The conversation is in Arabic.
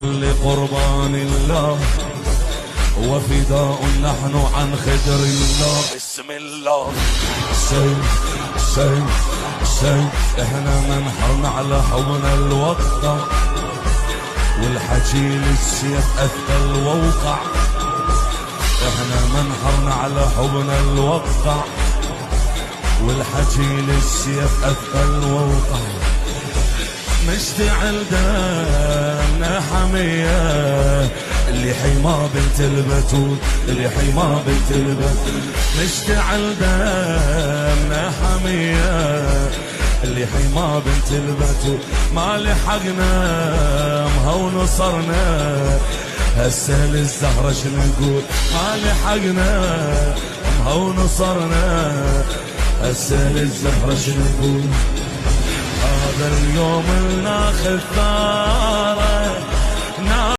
لقربان الله وفداء نحن عن خدر الله. بسم الله. سيف احنا منحرنا على حبنا الوقع والحكي للسيف اثقل ووقع. احنا منحرنا على حبنا الوقع والحكي للسيف اثقل ووقع. مشتعل دمنا حمية اللي حما بنت البتول، اللي حما بنت البتول. مشتعل دمنا حمية اللي حما بنت البتول. ما لحقنا مها ونصرنا هسه للزهرة شنقول. ما لحقنا مها ونصرنا هسه للزهرة شنقول. هذا اليوم الناخذ ثار